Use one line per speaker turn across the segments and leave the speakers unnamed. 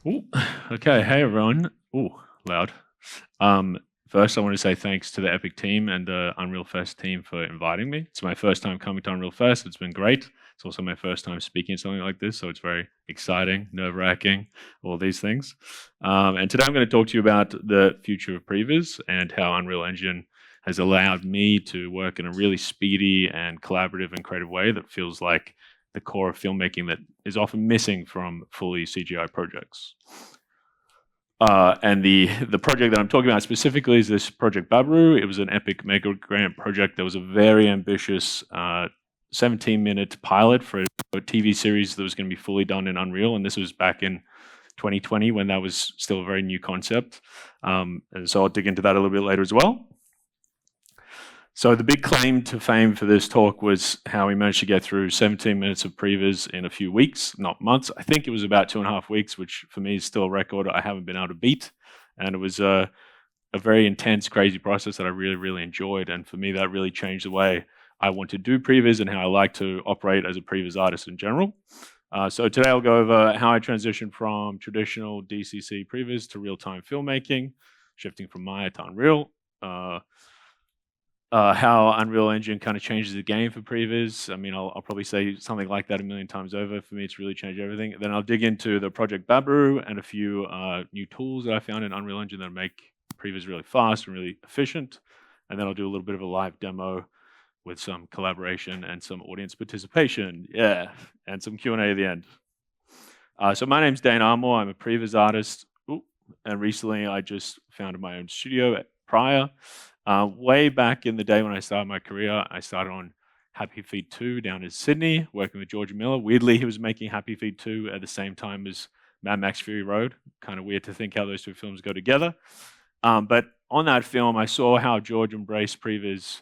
Ooh, okay, hey everyone. Ooh, loud. First, I want to say thanks to the Epic team and the Unreal Fest team for inviting me. It's my first time coming to Unreal Fest. It's been great. It's also my first time speaking at something like this, so it's very exciting, nerve-wracking, all these things. And today I'm going to talk to you about the future of Previs and how Unreal Engine has allowed me to work in a really speedy and collaborative and creative way that feels like the core of filmmaking that is often missing from fully CGI projects. And the project that I'm talking about specifically is this project Babiru. It was an Epic MegaGrant project that was a very ambitious 17-minute pilot for a TV series that was going to be fully done in Unreal. And this was back in 2020 when that was still a very new concept. And so I'll dig into that a little bit later as well. So the big claim to fame for this talk was how we managed to get through 17 minutes of previs in a few weeks, not months. I think it was about 2.5 weeks, which for me is still a record I haven't been able to beat. And it was a very intense, crazy process that I really, really enjoyed. And for me, that really changed the way I want to do previs and how I like to operate as a previs artist in general. So today I'll go over how I transitioned from traditional DCC previs to real-time filmmaking, shifting from Maya to Unreal. How Unreal Engine kind of changes the game for Previz. I mean, I'll probably say something like that a million times over. For me, it's really changed everything. Then I'll dig into the project Babiru and a few new tools that I found in Unreal Engine that make Previz really fast and really efficient. And then I'll do a little bit of a live demo with some collaboration and some audience participation. Yeah, and some Q&A at the end. So my name's Dane Armour. I'm a Previz artist. Ooh, and recently I just founded my own studio at Prior. Way back in the day when I started my career, I started on Happy Feet 2 down in Sydney, working with George Miller. Weirdly, he was making Happy Feet 2 at the same time as Mad Max Fury Road. Kind of weird to think how those two films go together. But on that film, I saw how George embraced Previs,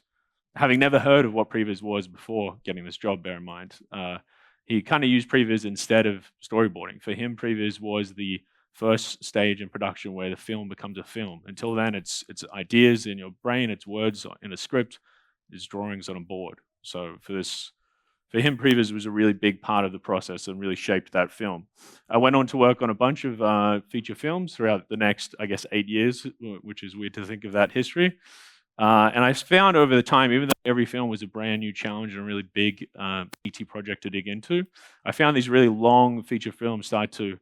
having never heard of what Previs was before getting this job, bear in mind. He kind of used Previs instead of storyboarding. For him, Previs was the first stage in production where the film becomes a film. Until then, it's ideas in your brain, it's words in a script, it's drawings on a board. So for him, Previs was a really big part of the process and really shaped that film. I went on to work on a bunch of feature films throughout the next, I guess, 8 years, which is weird to think of that history. And I found over the time, even though every film was a brand new challenge and a really big ET project to dig into, I found these really long feature films start to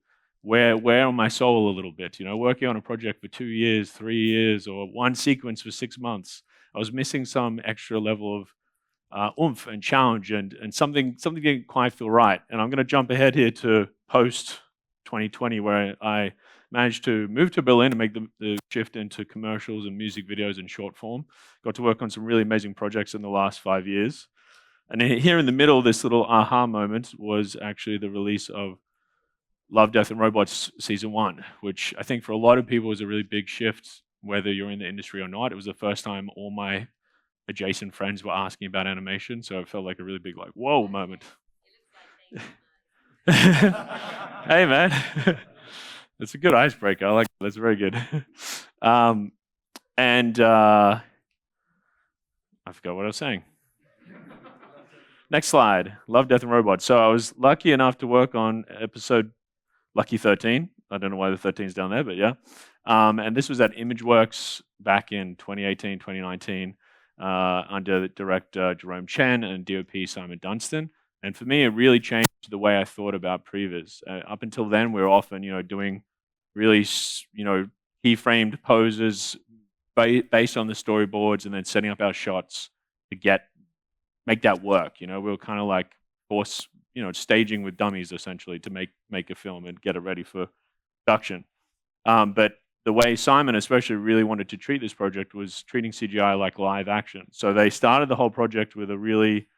wear on my soul a little bit. You know, working on a project for 2 years, 3 years, or one sequence for 6 months, I was missing some extra level of oomph and challenge and something didn't quite feel right. And I'm going to jump ahead here to post 2020, where I managed to move to Berlin and make the shift into commercials and music videos in short form. Got to work on some really amazing projects in the last 5 years. And here in the middle, this little aha moment was actually the release of Love, Death and Robots Season 1, which I think for a lot of people was a really big shift, whether you're in the industry or not. It was the first time all my adjacent friends were asking about animation, so it felt like a really big, like, whoa moment. Hey, man. That's a good icebreaker. I like that. That's very good. And I forgot what I was saying. Next slide. Love, Death and Robots. So I was lucky enough to work on episode Lucky 13. I don't know why the 13 is down there, but yeah. And this was at ImageWorks back in 2018, 2019, under director Jerome Chen and DOP Simon Dunstan. And for me, it really changed the way I thought about Previs. Up until then, we were often, doing really, key-framed poses based on the storyboards and then setting up our shots to make that work. We were kind of like staging with dummies essentially to make a film and get it ready for production. But the way Simon especially really wanted to treat this project was treating CGI like live action. So they started the whole project with a really,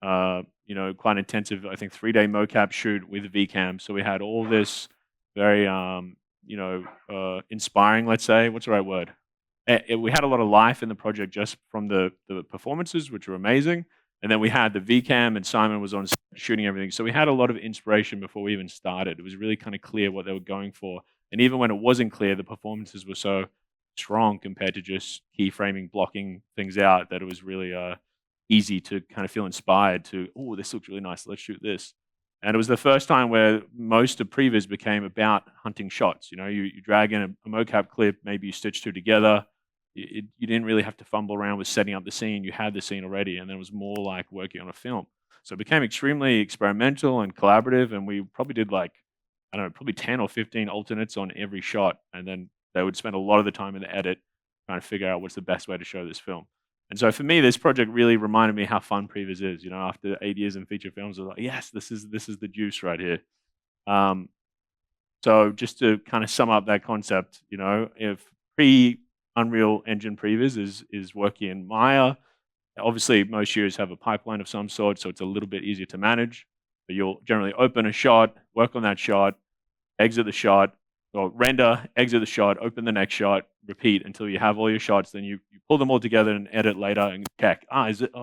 quite intensive, I think, 3-day mocap shoot with VCam. So we had all this very, inspiring, let's say. What's the right word? We had a lot of life in the project just from the performances, which were amazing. And then we had the VCam and Simon was on shooting everything. So we had a lot of inspiration before we even started. It was really kind of clear what they were going for. And even when it wasn't clear, the performances were so strong compared to just keyframing, blocking things out, that it was really easy to kind of feel inspired to, oh, this looks really nice, let's shoot this. And it was the first time where most of Previs became about hunting shots. You drag in a mocap clip, maybe you stitch two together. You didn't really have to fumble around with setting up the scene. You had the scene already, and then it was more like working on a film. So it became extremely experimental and collaborative, and we probably did like, I don't know, probably 10 or 15 alternates on every shot. And then they would spend a lot of the time in the edit trying to figure out what's the best way to show this film. And so for me, this project really reminded me how fun Previs is. After 8 years in feature films, I was like, yes, this is the juice right here. So just to kind of sum up that concept, if pre-Unreal Engine Previs is working in Maya, obviously most studios have a pipeline of some sort, so it's a little bit easier to manage. But you'll generally open a shot, work on that shot, exit the shot, or render, exit the shot, open the next shot, repeat until you have all your shots. Then you pull them all together and edit later and check. I didn't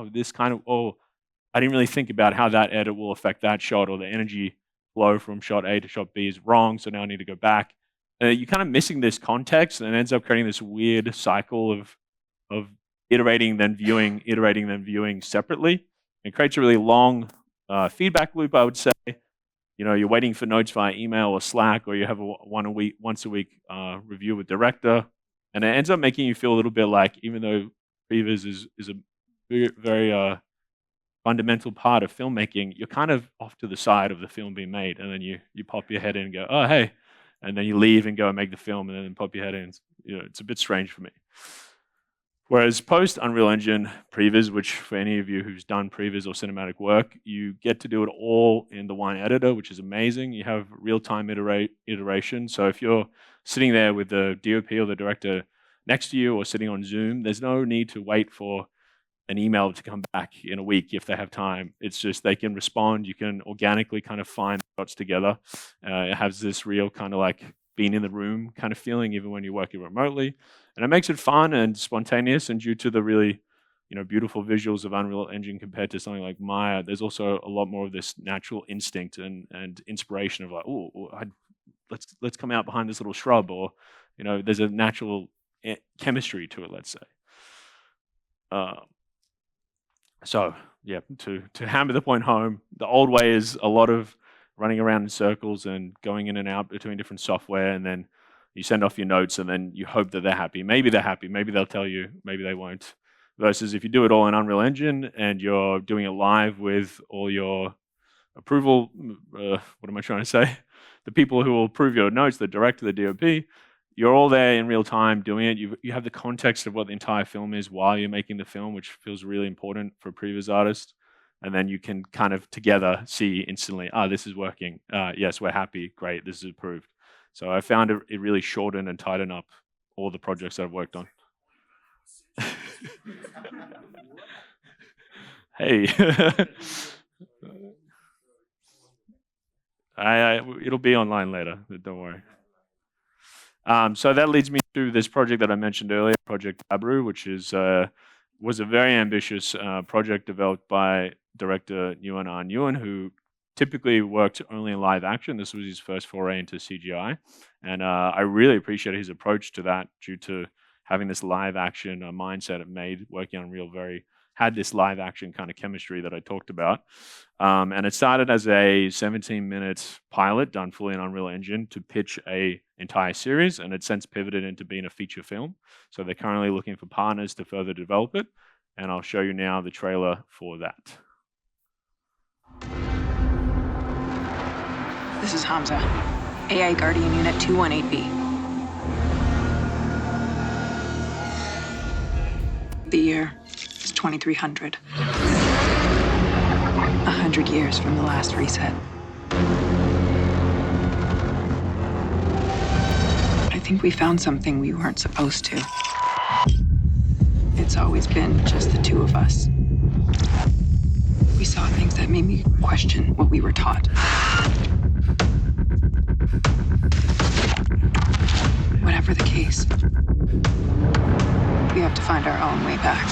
really think about how that edit will affect that shot, or the energy flow from shot A to shot B is wrong, so now I need to go back. You're kind of missing this context, and it ends up creating this weird cycle of iterating, then viewing separately. It creates a really long feedback loop, I would say. You're waiting for notes via email or Slack, or you have a once a week review with director, and it ends up making you feel a little bit like, even though Previs is a very fundamental part of filmmaking, you're kind of off to the side of the film being made, and then you pop your head in and go, oh hey, and then you leave and go and make the film, and then pop your head in. It's a bit strange for me. Whereas post Unreal Engine Previs, which for any of you who's done Previs or cinematic work, you get to do it all in the one editor, which is amazing. You have real-time iteration. So if you're sitting there with the DOP or the director next to you, or sitting on Zoom, there's no need to wait for an email to come back in a week if they have time. It's just they can respond. You can organically kind of find shots together. It has this real kind of like being in the room kind of feeling, even when you're working remotely. And it makes it fun and spontaneous, and due to the really, beautiful visuals of Unreal Engine compared to something like Maya, there's also a lot more of this natural instinct and inspiration of like, let's come out behind this little shrub, or, there's a natural chemistry to it, let's say. So yeah, to hammer the point home, the old way is a lot of running around in circles and going in and out between different software, and then you send off your notes, and then you hope that they're happy. Maybe they're happy, maybe they'll tell you, maybe they won't. Versus if you do it all in Unreal Engine and you're doing it live with all your approval, what am I trying to say? The people who will approve your notes, the director, the DOP, you're all there in real time doing it. You have the context of what the entire film is while you're making the film, which feels really important for a Previs artist. And then you can kind of together see instantly, this is working. Yes, we're happy. Great, this is approved. So I found it really shortened and tightened up all the projects that I've worked on. Hey. It'll be online later, don't worry. So that leads me to this project that I mentioned earlier, Project Babiru, which was a very ambitious project developed by director Nguyen-Anh Nguyen, who typically worked only in live action. This was his first foray into CGI. And I really appreciated his approach to that, due to having this live action mindset. It made working on Unreal had this live action kind of chemistry that I talked about. And it started as a 17-minute pilot done fully in Unreal Engine to pitch an entire series, and it since pivoted into being a feature film. So they're currently looking for partners to further develop it, and I'll show you now the trailer for that.
This is Hamza, AI Guardian Unit 218B. The year is 2300. 100 years from the last reset. I think we found something we weren't supposed to. It's always been just the two of us. We saw things that made me question what we were taught. Whatever the case, we have to find our own way back.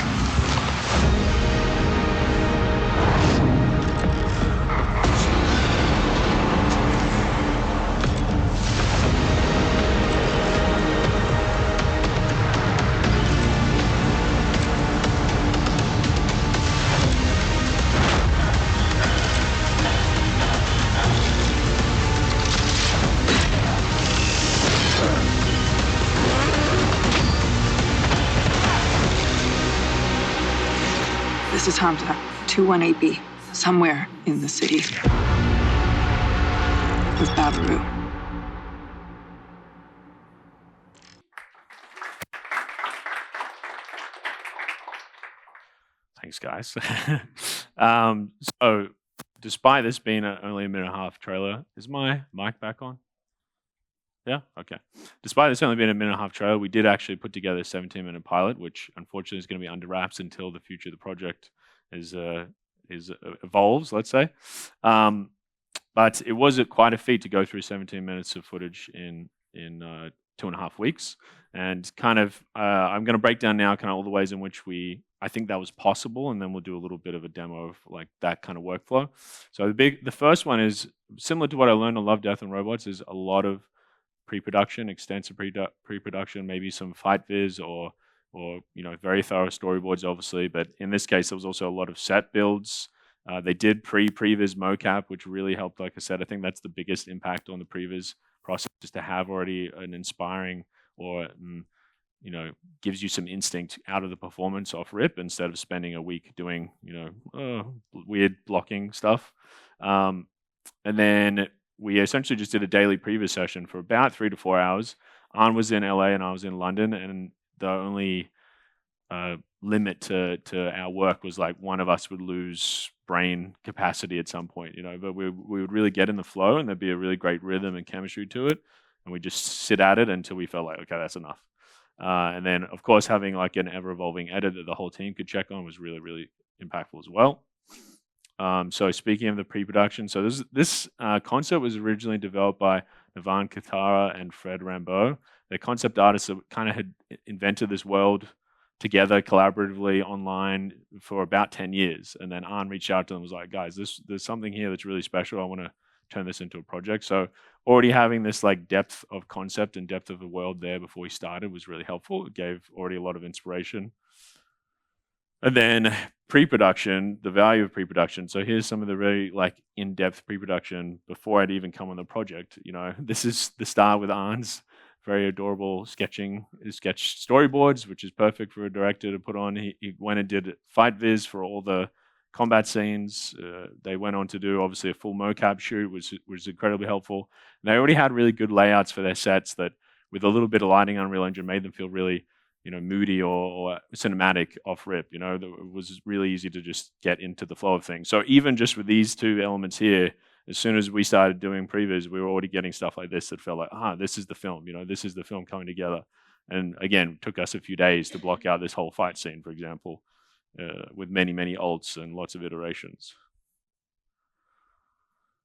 This is Hamza, 218B, somewhere in the city. With Babiru.
Thanks, guys. So, despite this being only a minute and a half trailer, is my mic back on? Yeah? Okay. Despite this only being a minute and a half trailer, we did actually put together a 17-minute pilot, which unfortunately is going to be under wraps until the future of the project evolves, let's say. But it was quite a feat to go through 17 minutes of footage in 2.5 weeks. And kind of, I'm going to break down now kind of all the ways in which I think that was possible, and then we'll do a little bit of a demo of like that kind of workflow. So the first one is similar to what I learned on Love, Death, and Robots, is a lot of pre-production, extensive pre-production, maybe some fight viz or very thorough storyboards, obviously. But in this case, there was also a lot of set builds. They did previs mocap, which really helped. Like I said, I think that's the biggest impact on the previs process, is to have already an inspiring or gives you some instinct out of the performance off rip, instead of spending a week doing weird blocking stuff. And then we essentially just did a daily previs session for about 3 to 4 hours. An was in LA and I was in London, and the only limit to our work was like one of us would lose brain capacity at some point, but we would really get in the flow, and there'd be a really great rhythm and chemistry to it, and we just sit at it until we felt like, okay, that's enough. And then, of course, having like an ever-evolving edit that the whole team could check on was really, really impactful as well. So speaking of the pre-production, so this concept was originally developed by Navan Katara and Fred Rambeau. They're concept artists that kind of had invented this world together collaboratively online for about 10 years. And then An reached out to them and was like, guys, there's something here that's really special. I want to turn this into a project. So already having this like depth of concept and depth of the world there before we started was really helpful. It gave already a lot of inspiration. And then pre-production, the value of pre-production. So here's some of the very like in-depth pre-production before I'd even come on the project. This is the start with An's very adorable sketch storyboards, which is perfect for a director to put on. He went and did fight viz for all the combat scenes. They went on to do obviously a full mocap shoot, which was incredibly helpful. And they already had really good layouts for their sets that, with a little bit of lighting on Unreal Engine, made them feel really moody or cinematic off rip. It was really easy to just get into the flow of things. So even just with these two elements here, as soon as we started doing previs, we were already getting stuff like this that felt like, this is the film. This is the film coming together. And again, it took us a few days to block out this whole fight scene, for example, with many, many alts and lots of iterations.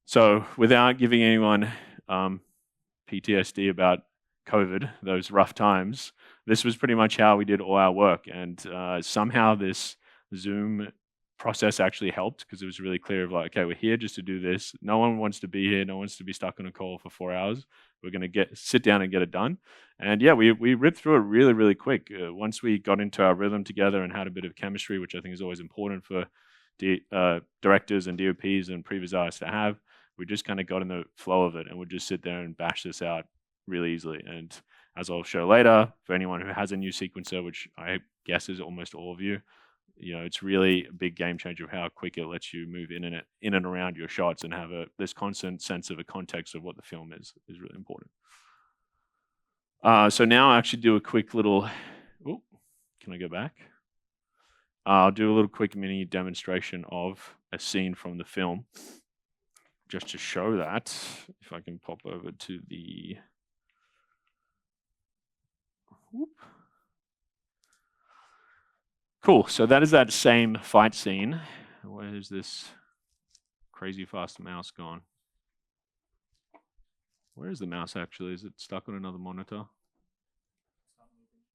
So without giving anyone PTSD about COVID, those rough times, this was pretty much how we did all our work. And somehow this Zoom process actually helped, because it was really clear of like, okay, we're here just to do this. No one wants to be here. No one wants to be stuck on a call for 4 hours. We're going to sit down and get it done. And yeah, we ripped through it really, really quick. Once we got into our rhythm together and had a bit of chemistry, which I think is always important for directors and DOPs and previs artists to have, we just kind of got in the flow of it, and would just sit there and bash this out really easily. And as I'll show later, for anyone who has a new sequencer, which I guess is almost all of you, it's really a big game changer of how quick it lets you move in and around your shots, and have this constant sense of a context of what the film is really important. So now I'll actually do a quick little, can I go back? I'll do a little quick mini demonstration of a scene from the film, just to show that. If I can pop over to the, cool, so that is that same fight scene. Where is this crazy fast mouse gone? Where is the mouse actually? Is it stuck on another monitor?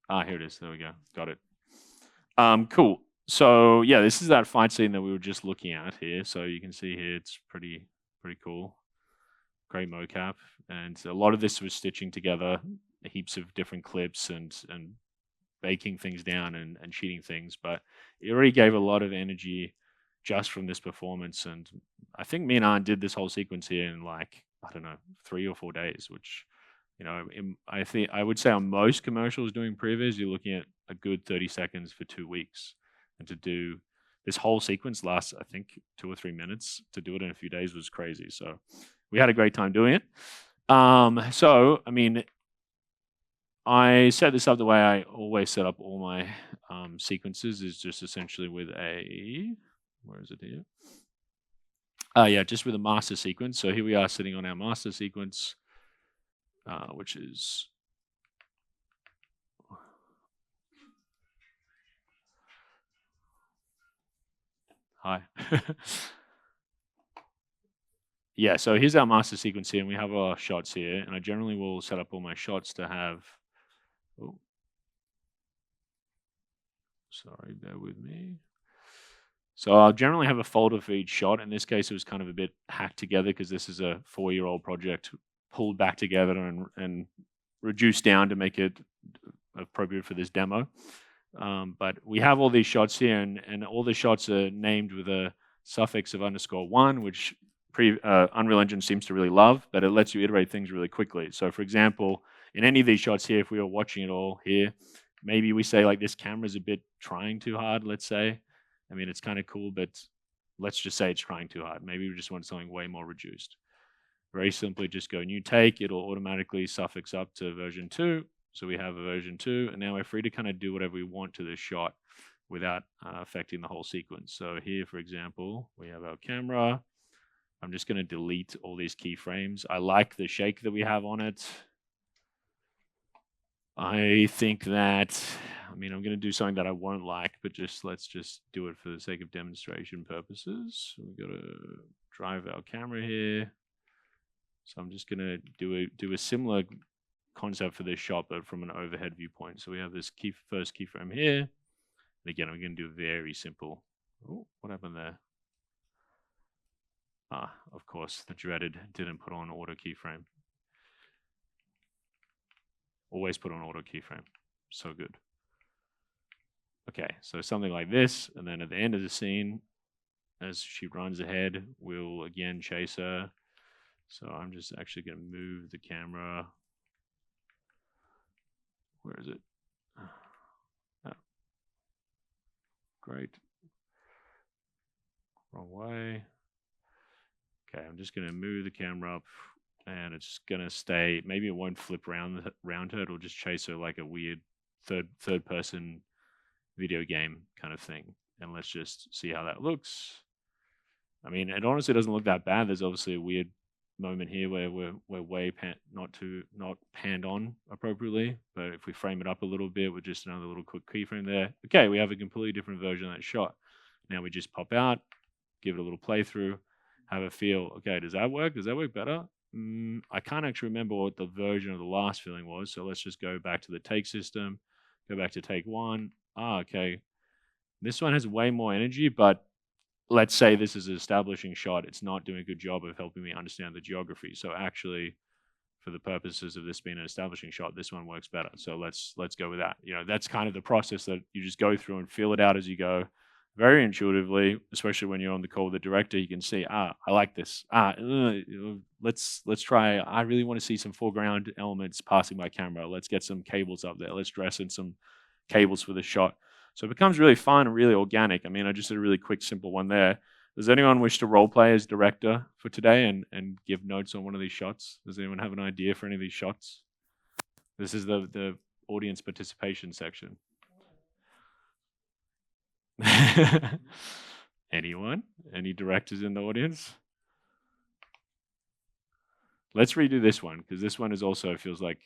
Here it is, there we go, got it. Cool, so yeah, this is that fight scene that we were just looking at here. So you can see here, it's pretty cool. Great mocap, and a lot of this was stitching together heaps of different clips and baking things down and cheating things, but it already gave a lot of energy just from this performance. And I think me and Arn did this whole sequence here in like, I don't know, 3 or 4 days, which, I would say on most commercials doing previs, you're looking at a good 30 seconds for 2 weeks. And to do this whole sequence lasts, I think, 2 or 3 minutes. To do it in a few days was crazy. So we had a great time doing it. So, I mean, I set this up the way I always set up all my sequences, is just essentially with a, where is it here? Yeah, just with a master sequence. So here we are sitting on our master sequence, which is, hi. Yeah, so here's our master sequence here, and we have our shots here, and I generally will set up all my shots to have, oh, sorry, bear with me. So I'll generally have a folder for each shot. In this case, it was kind of a bit hacked together because this is a 4-year-old project pulled back together and reduced down to make it appropriate for this demo. But we have all these shots here, and all the shots are named with a suffix of _1, which Unreal Engine seems to really love, but it lets you iterate things really quickly. So for example, in any of these shots here, if we were watching it all here, maybe we say like this camera's a bit trying too hard, let's say. I mean, it's kind of cool, but let's just say it's trying too hard. Maybe we just want something way more reduced. Very simply, just go new take. It'll automatically suffix up to version 2. So we have a version 2, and now we're free to kind of do whatever we want to this shot without affecting the whole sequence. So here, for example, we have our camera. I'm just going to delete all these keyframes. I like the shake that we have on it. I think that, I mean, I'm going to do something that I won't like, but let's just do it for the sake of demonstration purposes. We've got to drive our camera here. So I'm just going to do a similar concept for this shot, but from an overhead viewpoint. So we have this first keyframe here. And again, I'm going to do very simple. Oh, what happened there? Of course, the dreaded didn't put on auto keyframe. Always put on auto keyframe. So good. Okay, so something like this, and then at the end of the scene, as she runs ahead, we'll again chase her. So I'm just actually going to move the camera. Where is it? Oh. Great. Wrong way. Okay, I'm just going to move the camera up, and it's going to stay. Maybe it won't flip around her. It'll just chase her like a weird third person video game kind of thing. And let's just see how that looks. I mean, it honestly doesn't look that bad. There's obviously a weird moment here where we're way not panned on appropriately. But if we frame it up a little bit with just another little quick keyframe there, okay, we have a completely different version of that shot. Now we just pop out, give it a little playthrough, have a feel. Okay, does that work? Does that work better? I can't actually remember what the version of the last feeling was. So let's just go back to the take system, go back to take 1. Okay. This one has way more energy, but let's say this is an establishing shot. It's not doing a good job of helping me understand the geography. So actually, for the purposes of this being an establishing shot, this one works better. So let's go with that. You know, that's kind of the process that you just go through and feel it out as you go, very intuitively. Especially when you're on the call with the director, you can see, I like this. Let's try. I really want to see some foreground elements passing my camera. Let's get some cables up there. Let's dress in some cables for the shot. So it becomes really fun and really organic. I mean, I just did a really quick, simple one there. Does anyone wish to role play as director for today and give notes on one of these shots? Does anyone have an idea for any of these shots? This is the audience participation section. Anyone? Any directors in the audience? Let's redo this one, because this one is also feels like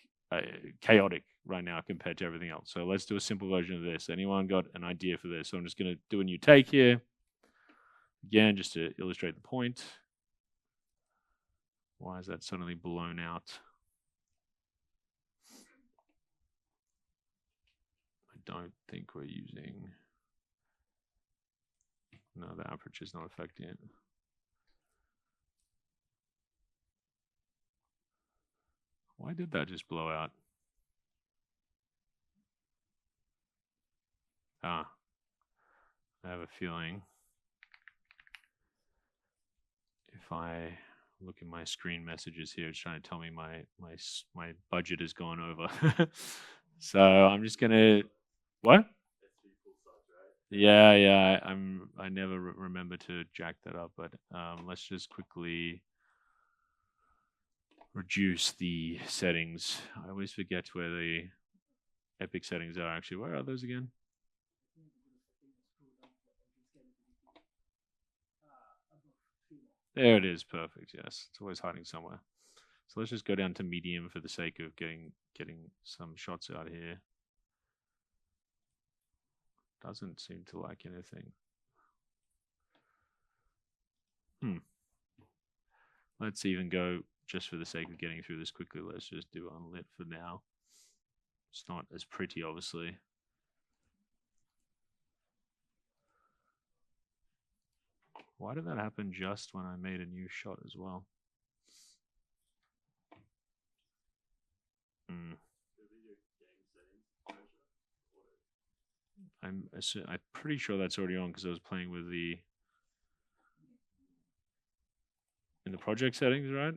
chaotic right now compared to everything else. So let's do a simple version of this. Anyone got an idea for this? So I'm just going to do a new take here. Again, just to illustrate the point. Why is that suddenly blown out? I don't think we're using... No, the aperture is not affecting it. Why did that just blow out? I have a feeling if I look at my screen messages here, it's trying to tell me my budget has gone over. So I'm just gonna, what? Yeah. I never remember to jack that up, but let's just quickly reduce the settings. I always forget where the Epic settings are actually. Where are those again? There it is. Perfect. Yes, it's always hiding somewhere. So let's just go down to medium for the sake of getting some shots out here. Doesn't seem to like anything. Let's even go, just for the sake of getting through this quickly, let's just do unlit for now. It's not as pretty, obviously. Why did that happen just when I made a new shot as well? I'm pretty sure that's already on because I was playing with in the project settings, right?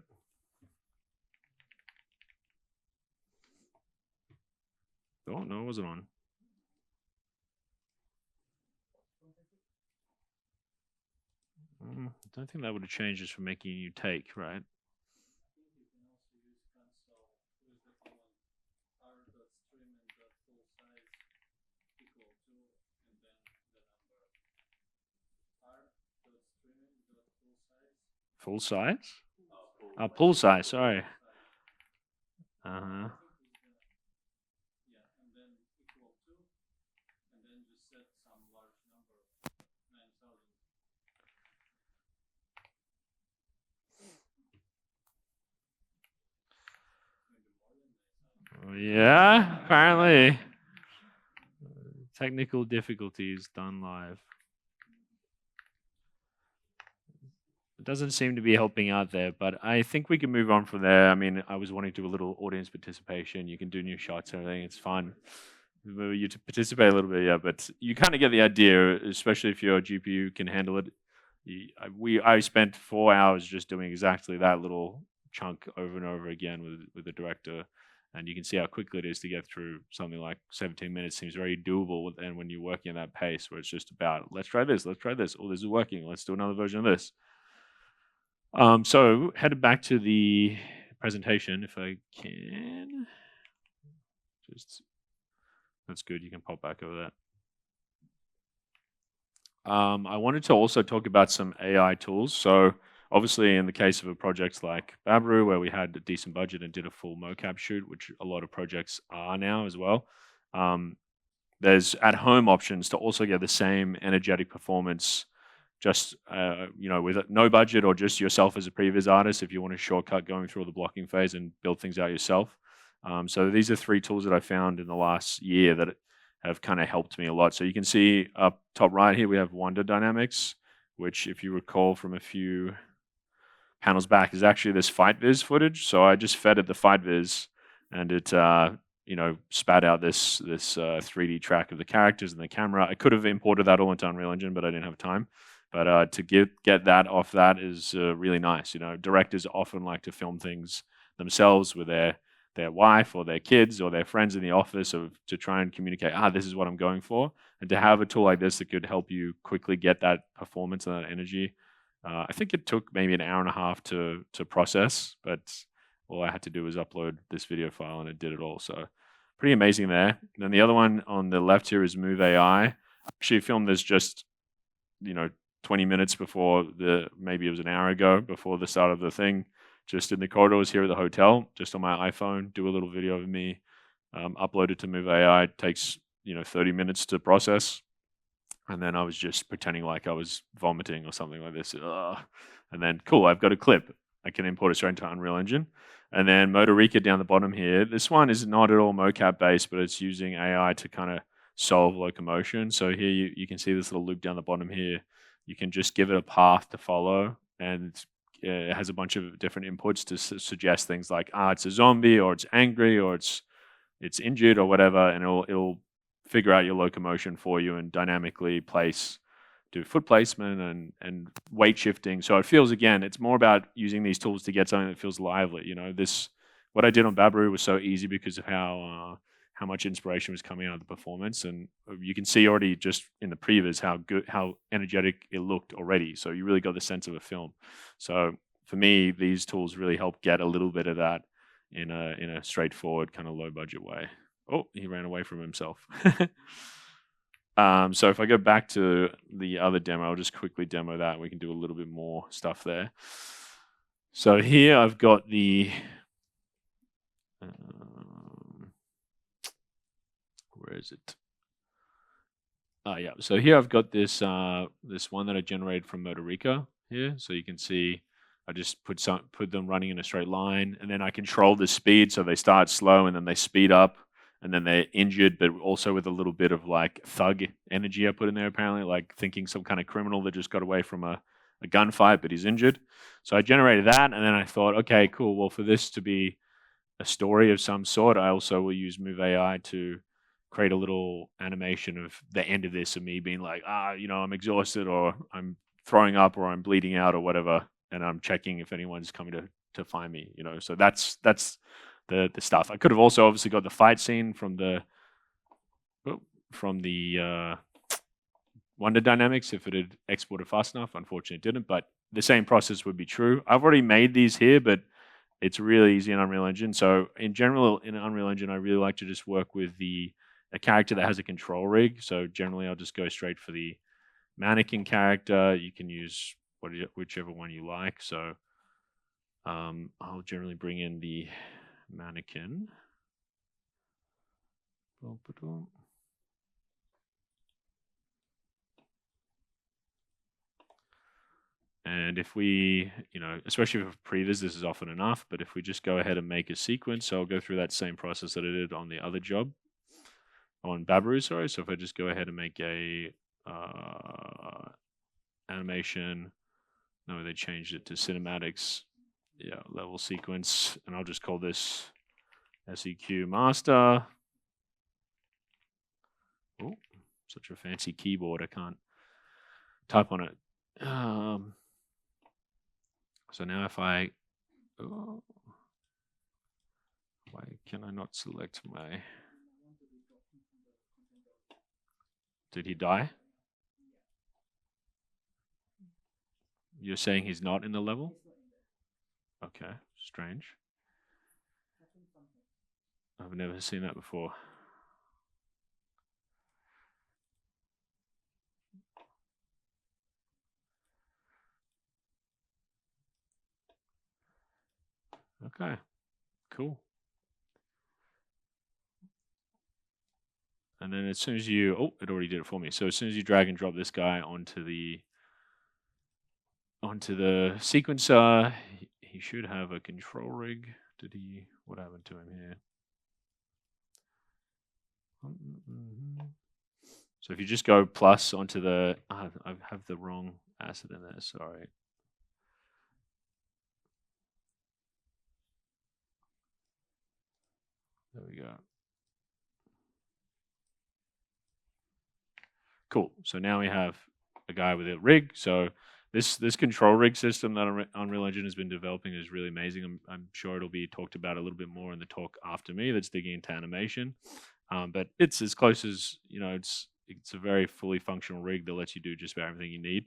Oh, no, it wasn't on. I don't think that would have changed just for making a new take, right? Full size? Pull size, sorry. Uh-huh. Yeah, apparently. Technical difficulties done live. It doesn't seem to be helping out there, but I think we can move on from there. I mean, I was wanting to do a little audience participation. You can do new shots and everything. It's fun. You to participate a little bit, yeah, but you kind of get the idea, especially if your GPU can handle it. I spent 4 hours just doing exactly that little chunk over and over again with the director, and you can see how quickly it is to get through something like 17 minutes. Seems very doable, and when you're working at that pace, where it's just about let's try this, oh, this is working, let's do another version of this. So headed back to the presentation, if I can. Just that's good. You can pop back over that. I wanted to also talk about some AI tools. So obviously, in the case of a project like Babiru, where we had a decent budget and did a full mocap shoot, which a lot of projects are now as well, there's at-home options to also get the same energetic performance, just with no budget or just yourself as a previs artist if you want a shortcut going through all the blocking phase and build things out yourself. So these are 3 tools that I found in the last year that have kind of helped me a lot. So you can see up top right here, we have Wonder Dynamics, which if you recall from a few panels back is actually this fight viz footage. So I just fed it the fight viz and it spat out this 3D track of the characters and the camera. I could have imported that all into Unreal Engine, but I didn't have time. But to get that off that is really nice. Directors often like to film things themselves with their wife or their kids or their friends in the office to try and communicate, this is what I'm going for. And to have a tool like this that could help you quickly get that performance and that energy. I think it took maybe an hour and a half to process, but all I had to do was upload this video file and it did it all. So pretty amazing there. And then the other one on the left here is Move AI. I actually filmed this just, 20 minutes before maybe it was an hour ago before the start of the thing, just in the corridors here at the hotel, just on my iPhone, do a little video of me, upload it to Move AI. It takes, 30 minutes to process. And then I was just pretending like I was vomiting or something like this. And then, cool, I've got a clip. I can import it straight into Unreal Engine. And then Motorica down the bottom here. This one is not at all mocap based, but it's using AI to kind of solve locomotion. So here you can see this little loop down the bottom here. You can just give it a path to follow, and it has a bunch of different inputs to suggest things like, it's a zombie, or it's angry, or it's injured, or whatever, and it'll figure out your locomotion for you and dynamically do foot placement and weight shifting. So it feels, again, it's more about using these tools to get something that feels lively. What I did on Babiru was so easy because of how how much inspiration was coming out of the performance. And you can see already just in the previs how energetic it looked already. So you really got the sense of a film. So for me, these tools really help get a little bit of that in a straightforward kind of low budget way. Oh, he ran away from himself. So if I go back to the other demo, I'll just quickly demo that. We can do a little bit more stuff there. So here I've got the where is it? Yeah. So here I've got this this one that I generated from Motorica here. So you can see I just put them running in a straight line, and then I control the speed so they start slow and then they speed up, and then they're injured, but also with a little bit of like thug energy I put in there, apparently, like thinking some kind of criminal that just got away from a gunfight, but he's injured. So I generated that, and then I thought, okay, cool. Well, for this to be a story of some sort, I also will use Move AI to create a little animation of the end of this, of me being like, I'm exhausted, or I'm throwing up, or I'm bleeding out, or whatever, and I'm checking if anyone's coming to find me. So that's the stuff. I could have also obviously got the fight scene from the Wonder Dynamics if it had exported fast enough. Unfortunately, it didn't, but the same process would be true. I've already made these here, but it's really easy in Unreal Engine. So in general, in Unreal Engine, I really like to just work with a character that has a control rig. So generally, I'll just go straight for the mannequin character. You can use whichever one you like. So I'll generally bring in the mannequin. And if we, especially for Previs, this is often enough, but if we just go ahead and make a sequence, so I'll go through that same process that I did on the other job, on Babiru, sorry. So if I just go ahead and make a animation, no, they changed it to cinematics, level sequence, and I'll just call this SEQ master. Oh, such a fancy keyboard, I can't type on it. So now if why can I not select my, did he die? You're saying he's not in the level? Okay, strange. I've never seen that before. Okay, cool. And then as soon as you, it already did it for me. So as soon as you drag and drop this guy onto the sequencer, he should have a control rig. What happened to him here? So if you just go plus onto the, I have the wrong asset in there, sorry. There we go. Cool. So now we have a guy with a rig. So this control rig system that Unreal Engine has been developing is really amazing. I'm sure it'll be talked about a little bit more in the talk after me that's digging into animation. But it's as close as, it's a very fully functional rig that lets you do just about everything you need.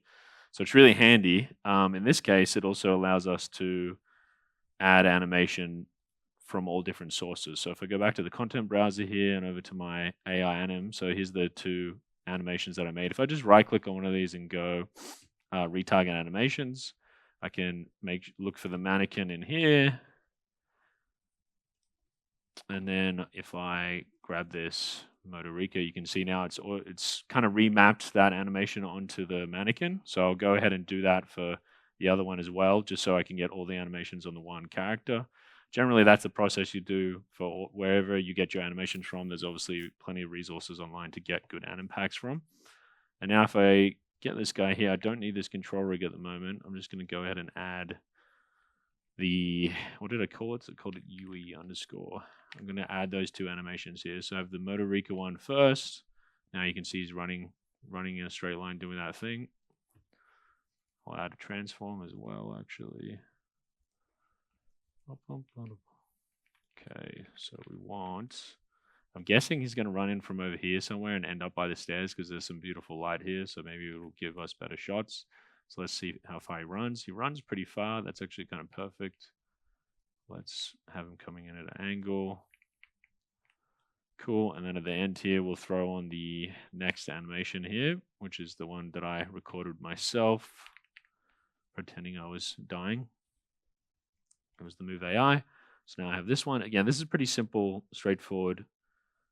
So it's really handy. In this case, it also allows us to add animation from all different sources. So if I go back to the content browser here and over to my AI anim, so here's the two animations that I made. If I just right click on one of these and go retarget animations, I can look for the mannequin in here. And then if I grab this Motorica, you can see now it's kind of remapped that animation onto the mannequin. So I'll go ahead and do that for the other one as well, just so I can get all the animations on the one character. Generally, that's the process you do for wherever you get your animations from. There's obviously plenty of resources online to get good anim packs from. And now if I get this guy here, I don't need this control rig at the moment. I'm just going to go ahead and add what did I call it? I called it UE _. I'm going to add those two animations here. So I have the Motorica one first. Now you can see he's running in a straight line doing that thing. I'll add a transform as well, actually. Okay, so we want I'm guessing he's going to run in from over here somewhere and end up by the stairs because there's some beautiful light here. So maybe it'll give us better shots. So let's see how far he runs. He runs pretty far. That's actually kind of perfect. Let's have him coming in at an angle. Cool. And then at the end here, we'll throw on the next animation here, which is the one that I recorded myself, pretending I was dying. It was the Move AI. So now I have this one. Again, this is pretty simple, straightforward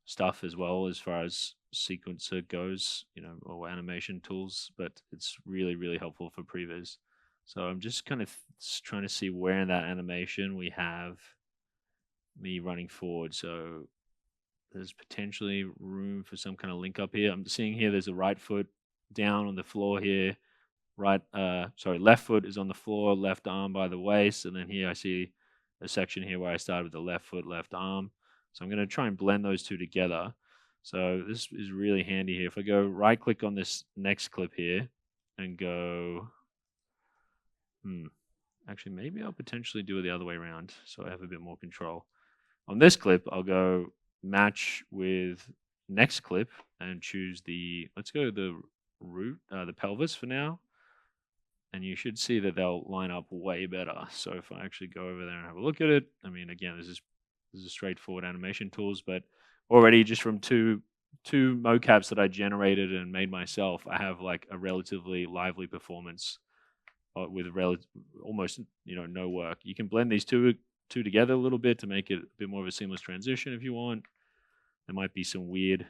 stuff as well as far as sequencer goes, or animation tools, but it's really, really helpful for Previz. So I'm just kind of trying to see where in that animation we have me running forward. So there's potentially room for some kind of link up here. I'm seeing here there's a right foot down on the floor here. Left foot is on the floor, left arm by the waist, and then here I see a section here where I started with the left foot, left arm. So I'm going to try and blend those two together. So this is really handy here. If I go right click on this next clip here and go, actually maybe I'll potentially do it the other way around so I have a bit more control. On this clip, I'll go match with next clip and choose let's go the root, the pelvis for now. And you should see that they'll line up way better. So if I actually go over there and have a look at it, I mean, again, this is straightforward animation tools, but already just from two mocaps that I generated and made myself, I have like a relatively lively performance with almost no work. You can blend these two together a little bit to make it a bit more of a seamless transition if you want. There might be some weird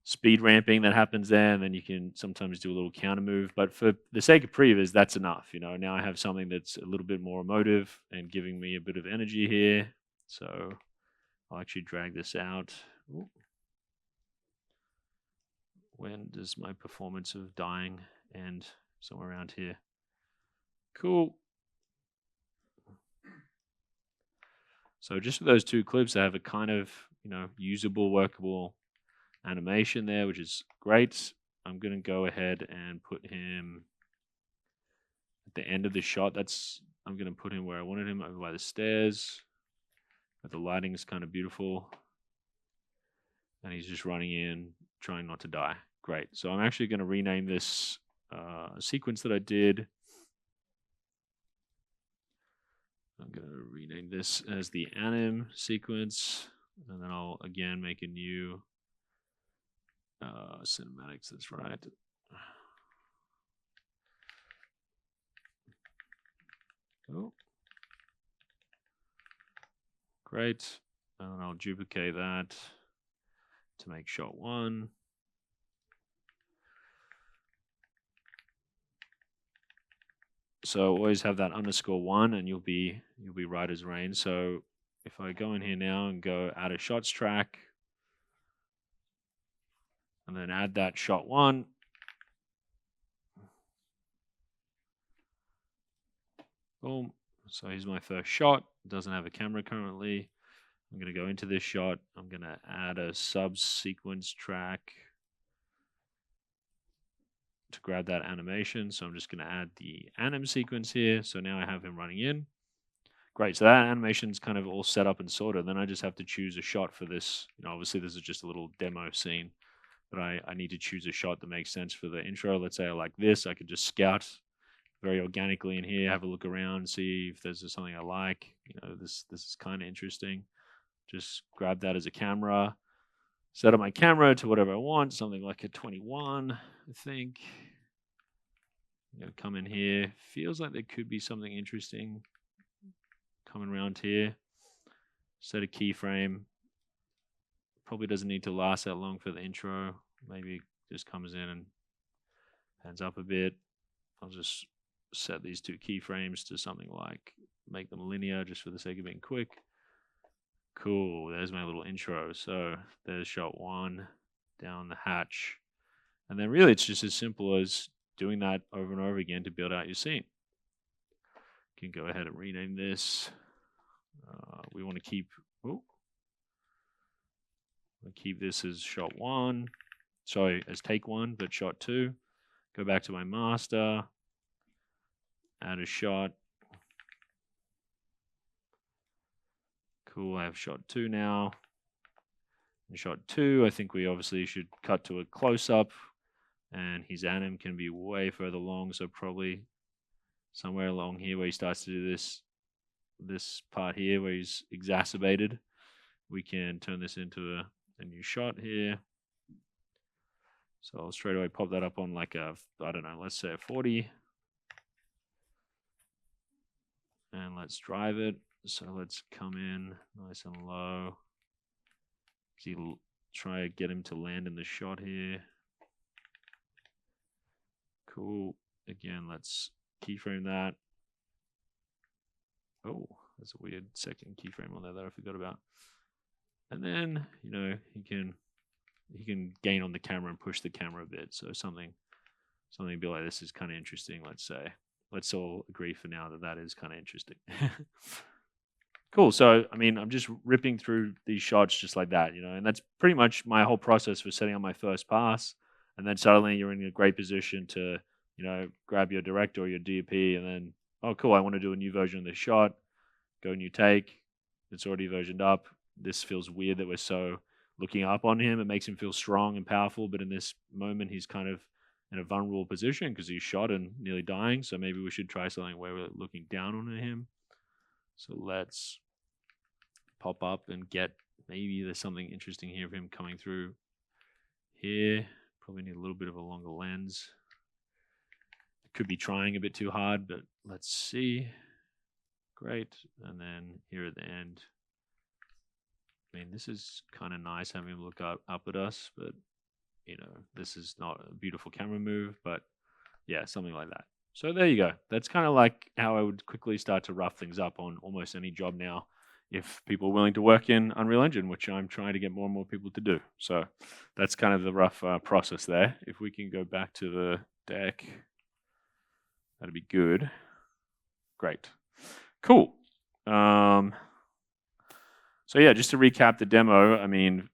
speed ramping that happens there, and then you can sometimes do a little counter move. But for the sake of Previs, that's enough. Now I have something that's a little bit more emotive and giving me a bit of energy here. So I'll actually drag this out. Ooh. When does my performance of dying end? Somewhere around here. Cool. So just for those two clips, I have a kind of, usable, workable animation there, which is great. I'm going to go ahead and put him at the end of the shot. I'm going to put him where I wanted him, over by the stairs. But the lighting is kind of beautiful. And he's just running in, trying not to die. Great. So I'm actually going to rename this sequence that I did. I'm going to rename this as the anim sequence. And then I'll, again, make a new cinematics. That's right. Oh. Great. And I'll duplicate that to make shot one. So always have that _1 and you'll be right as rain. So if I go in here now and go add a shots track and then add that shot one. Boom. So here's my first shot. It doesn't have a camera currently. I'm going to go into this shot. I'm going to add a sub-sequence track to grab that animation. So I'm just going to add the anim sequence here. So now I have him running in. Great. So that animation's kind of all set up and sorted. Then I just have to choose a shot for this. Obviously this is just a little demo scene, but I need to choose a shot that makes sense for the intro. Let's say I like this. I could just scout very organically in here, have a look around, see if there's something I like. This is kind of interesting. Just grab that as a camera, set up my camera to whatever I want, something like a 21, I think. I'm going to come in here. Feels like there could be something interesting coming around here. Set a keyframe. Probably doesn't need to last that long for the intro. Maybe just comes in and pans up a bit. I'll just set these two keyframes to something like, make them linear just for the sake of being quick. Cool, there's my little intro. So there's shot one down the hatch. And then really it's just as simple as doing that over and over again to build out your scene. You can go ahead and rename this. We want to keep, keep this as shot one. Sorry, as take one, but shot two. Go back to my master. Add a shot. Cool, I have shot two now. In shot 2, I think we obviously should cut to a close-up, and his anim can be way further along, so probably somewhere along here where he starts to do this part here where he's exacerbated. We can turn this into a new shot here. So I'll straight away pop that up on like a, I don't know, let's say a 40. And let's drive it. So let's come in nice and low. See, try to get him to land in the shot here. Cool. Again, let's keyframe that. Oh, that's a weird second keyframe on there that I forgot about. And then, you know, he can gain on the camera and push the camera a bit. So something be like, this is kind of interesting, let's say. Let's all agree for now that that is kind of interesting. Cool. So, I mean, I'm just ripping through these shots just like that, you know, and that's pretty much my whole process for setting up my first pass. And then suddenly you're in a great position to, you know, grab your director or your DP and then, oh, cool, I want to do a new version of this shot. Go new take. It's already versioned up. This feels weird that we're so looking up on him. It makes him feel strong and powerful. But in this moment, he's kind of in a vulnerable position because he's shot and nearly dying. So maybe we should try something where we're looking down on him. So let's pop up and get, maybe there's something interesting here of him coming through here. Probably need a little bit of a longer lens. Could be trying a bit too hard, but let's see. Great. And then here at the end, I mean, this is kind of nice having him look up at us, but you know, this is not a beautiful camera move, but yeah, something like that. So there you go. That's kind of like how I would quickly start to rough things up on almost any job now, if people are willing to work in Unreal Engine, which I'm trying to get more and more people to do. So that's kind of the rough process there. If we can go back to the deck, that'd be good. Great. Cool. So yeah, just to recap the demo, I mean,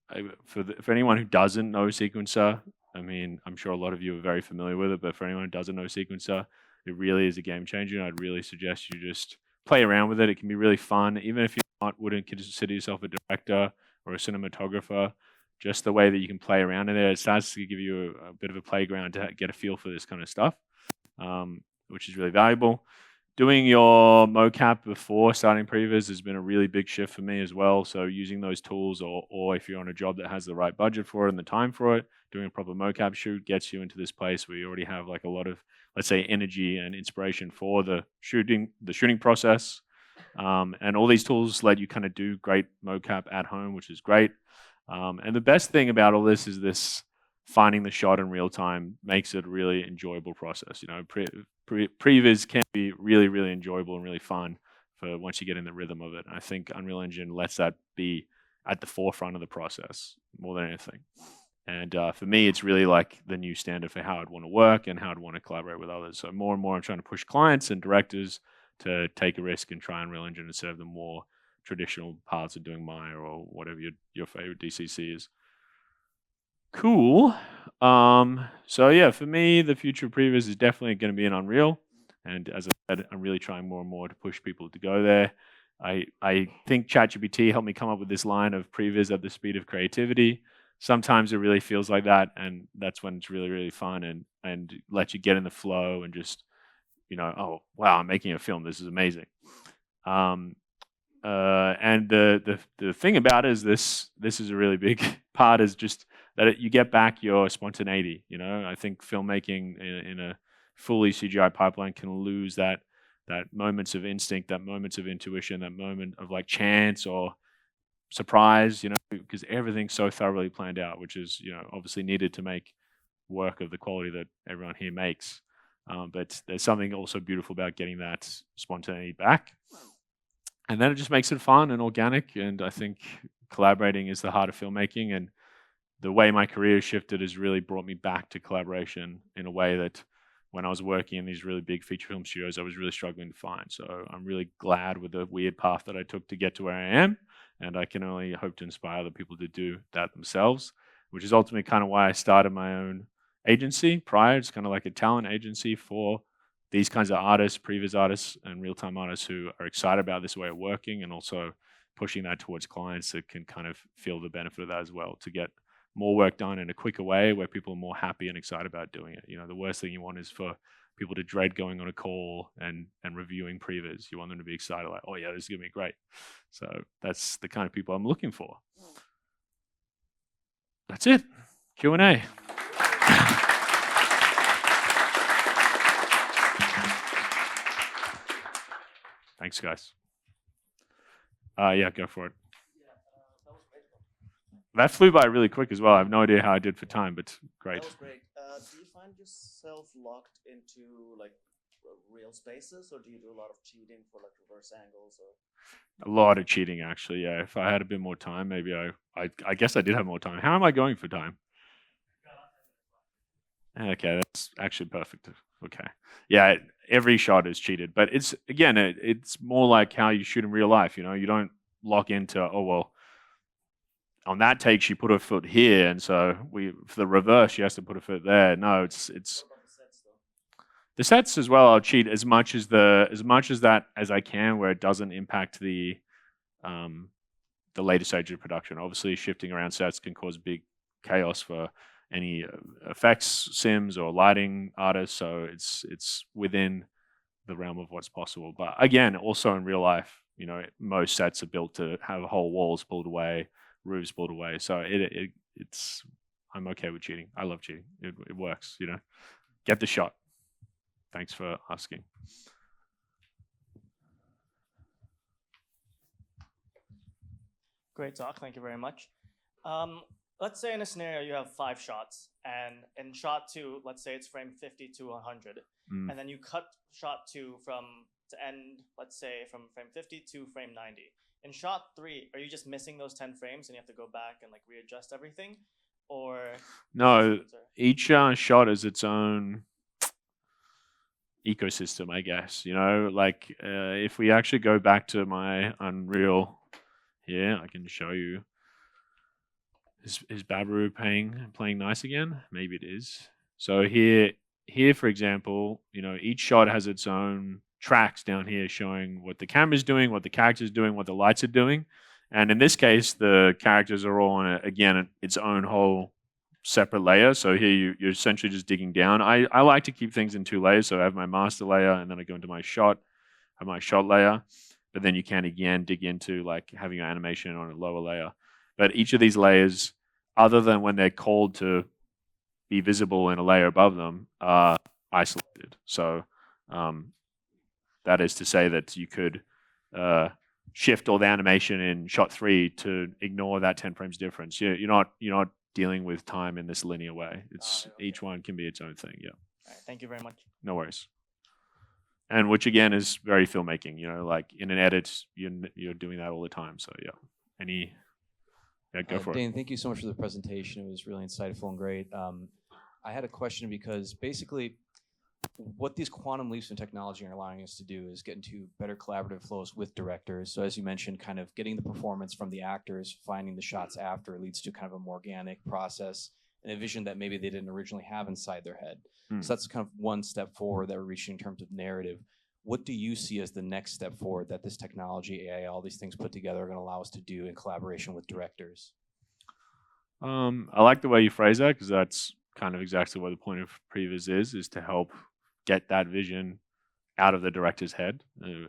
for anyone who doesn't know Sequencer, I mean, I'm sure a lot of you are very familiar with it, but for anyone who doesn't know Sequencer, it really is a game changer. I'd really suggest you just play around with it. It can be really fun, even if you wouldn't consider yourself a director or a cinematographer. Just the way that you can play around in there, it starts to give you a bit of a playground to get a feel for this kind of stuff, which is really valuable. Doing your mocap before starting Previs has been a really big shift for me as well. So using those tools, or if you're on a job that has the right budget for it and the time for it, doing a proper mocap shoot gets you into this place where you already have like a lot of, let's say, energy and inspiration for the shooting process. And all these tools let you kind of do great mocap at home, which is great. And the best thing about all this is this finding the shot in real time makes it a really enjoyable process. You know, Previs can be really, really enjoyable and really fun for once you get in the rhythm of it. And I think Unreal Engine lets that be at the forefront of the process more than anything. And for me, it's really like the new standard for how I'd want to work and how I'd want to collaborate with others. So more and more, I'm trying to push clients and directors to take a risk and try Unreal Engine instead of the more traditional paths of doing Maya or whatever your favorite DCC is. Cool. So yeah, for me, the future of Previs is definitely going to be in Unreal. And as I said, I'm really trying more and more to push people to go there. I think ChatGPT helped me come up with this line of Previs at the speed of creativity. Sometimes it really feels like that, and that's when it's really, really fun and lets you get in the flow and just, you know, oh wow, I'm making a film. This is amazing. And the thing about it is this is a really big part, is just that you get back your spontaneity. You know, I think filmmaking in a fully CGI pipeline can lose that moments of instinct, that moments of intuition, that moment of like chance or surprise, you know, because everything's so thoroughly planned out, which is, you know, obviously needed to make work of the quality that everyone here makes. But there's something also beautiful about getting that spontaneity back. And then it just makes it fun and organic. And I think collaborating is the heart of filmmaking. And the way my career shifted has really brought me back to collaboration in a way that when I was working in these really big feature film studios, I was really struggling to find. So I'm really glad with the weird path that I took to get to where I am. And I can only hope to inspire other people to do that themselves, which is ultimately kind of why I started my own agency prior. It's kind of like a talent agency for these kinds of artists, previs artists, and real-time artists who are excited about this way of working and also pushing that towards clients that can kind of feel the benefit of that as well, to get more work done in a quicker way where people are more happy and excited about doing it. The worst thing you want is for people to dread going on a call and reviewing previs. You want them to be excited, like, oh yeah, this is gonna be great. So that's the kind of people I'm looking for. That's it. Q&A. Thanks, guys. Yeah, go for it. That flew by really quick as well. I have no idea how I did for time, but great.
That was great. Do you find yourself locked into like real spaces, or do you do a lot of cheating for like reverse angles? Or
A lot of cheating, actually. Yeah, if I had a bit more time, maybe I guess I did have more time. How am I going for time? Okay, that's actually perfect. Okay, yeah, every shot is cheated, but it's again, it's more like how you shoot in real life. You don't lock into, oh well, on that take she put her foot here, and so for the reverse she has to put her foot there. No, it's
what about the sets though?
the sets as well. I'll cheat as much as that as I can, where it doesn't impact the later stage of production. Obviously, shifting around sets can cause big chaos for any effects sims or lighting artists. So it's within the realm of what's possible. But again, also in real life, most sets are built to have whole walls pulled away, roofs pulled away. So it's I'm okay with cheating. I love cheating. It works. Get the shot. Thanks for asking.
Great talk. Thank you very much. Let's say in a scenario you have 5 shots, and in shot 2, let's say it's frame 50 to 100, and then you cut shot 2 to end, let's say, from frame 50 to frame 90. In shot 3, are you just missing those 10 frames and you have to go back and like readjust everything, or
no? Each shot is its own ecosystem, I guess. Like if we actually go back to my Unreal here, I can show you. Is Babiru playing nice again? Maybe it is. So here, for example, each shot has its own tracks down here showing what the camera's doing, what the character's doing, what the lights are doing. And in this case, the characters are all on, again, its own whole separate layer. So here you're essentially just digging down. I like to keep things in 2 layers. So I have my master layer, and then I go into my shot, have my shot layer. But then you can, again, dig into like having an animation on a lower layer. But each of these layers, other than when they're called to be visible in a layer above them, are isolated. So that is to say that you could shift all the animation in shot 3 to ignore that 10 frames difference. You're not dealing with time in this linear way. It's
okay.
Each one can be its own thing. Yeah.
All right, thank you very much.
No worries. And which again is very filmmaking. Like in an edit, you're doing that all the time. So yeah. Yeah, go for it.
Dane, thank you so much for the presentation. It was really insightful and great. I had a question because basically what these quantum leaps in technology are allowing us to do is get into better collaborative flows with directors. So as you mentioned, kind of getting the performance from the actors, finding the shots after leads to kind of a more organic process and a vision that maybe they didn't originally have inside their head. So that's kind of one step forward that we're reaching in terms of narrative. What do you see as the next step forward that this technology, AI, all these things put together are going to allow us to do in collaboration with directors?
I like the way you phrase that, because that's kind of exactly what the point of Previs is to help get that vision out of the director's head.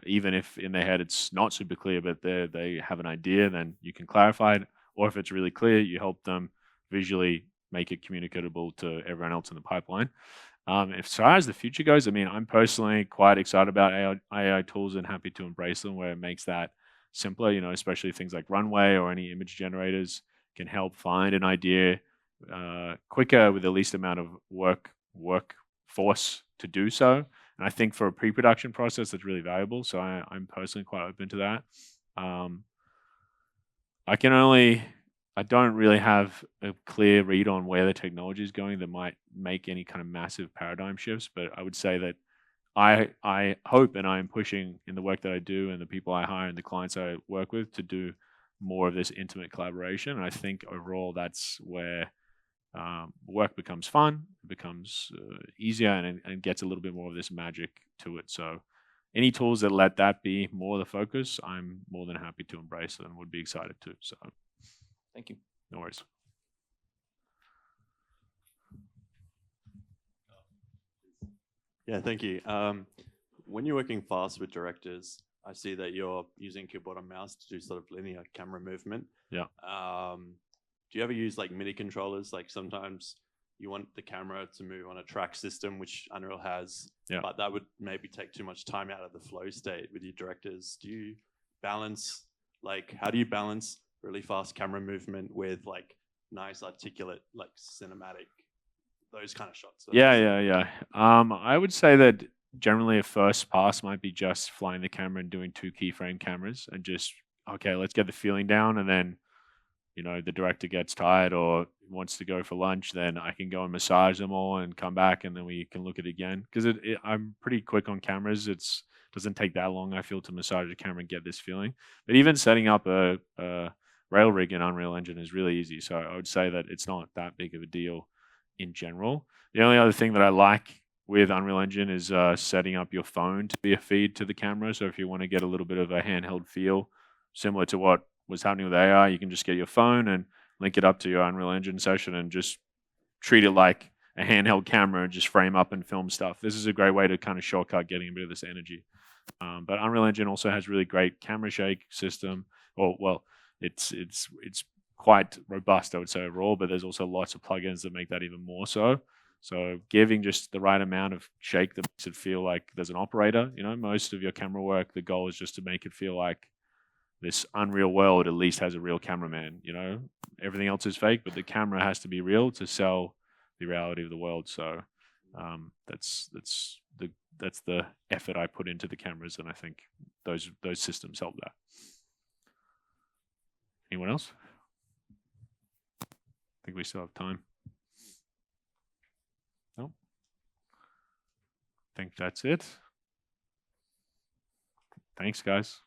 Even if in their head it's not super clear, but they have an idea, then you can clarify it. Or if it's really clear, you help them visually make it communicable to everyone else in the pipeline. As far as the future goes, I'm personally quite excited about AI tools and happy to embrace them where it makes that simpler, especially things like Runway or any image generators can help find an idea quicker with the least amount of workforce to do so. And I think for a pre-production process, that's really valuable. So I'm personally quite open to that. I don't really have a clear read on where the technology is going that might make any kind of massive paradigm shifts, but I would say that I hope and I am pushing in the work that I do and the people I hire and the clients I work with to do more of this intimate collaboration. And I think overall that's where work becomes fun, it becomes easier, and gets a little bit more of this magic to it. So any tools that let that be more the focus, I'm more than happy to embrace it and would be excited to. So,
Thank you.
no worries.
Yeah, thank you. When you're working fast with directors, I see that you're using keyboard and mouse to do sort of linear camera movement.
Yeah.
Do you ever use like MIDI controllers? Like sometimes you want the camera to move on a track system, which Unreal has,
Yeah.
but that would maybe take too much time out of the flow state with your directors. Do you balance, like, how do you balance really fast camera movement with like nice articulate, like cinematic, those kind of shots?
Yeah. I would say that generally a first pass might be just flying the camera and doing 2 keyframe cameras and just, okay, let's get the feeling down, and then, you know, the director gets tired or wants to go for lunch, then I can go and massage them all and come back, and then we can look at it again. Because I'm pretty quick on cameras. It's doesn't take that long, I feel, to massage a camera and get this feeling. But even setting up a rail rig in Unreal Engine is really easy. So I would say that it's not that big of a deal in general. The only other thing that I like with Unreal Engine is setting up your phone to be a feed to the camera. So if you want to get a little bit of a handheld feel, similar to what was happening with AI, you can just get your phone and link it up to your Unreal Engine session and just treat it like a handheld camera and just frame up and film stuff. This is a great way to kind of shortcut getting a bit of this energy. But Unreal Engine also has really great camera shake system. Well, it's quite robust, I would say, overall, but there's also lots of plugins that make that even more so. So giving just the right amount of shake that makes it feel like there's an operator. You know, most of your camera work, the goal is just to make it feel like this unreal world at least has a real cameraman. You know, everything else is fake, but the camera has to be real to sell the reality of the world. So that's the effort I put into the cameras, and I think those systems help that. Anyone else? I think we still have time. No? I think that's it. Thanks, guys.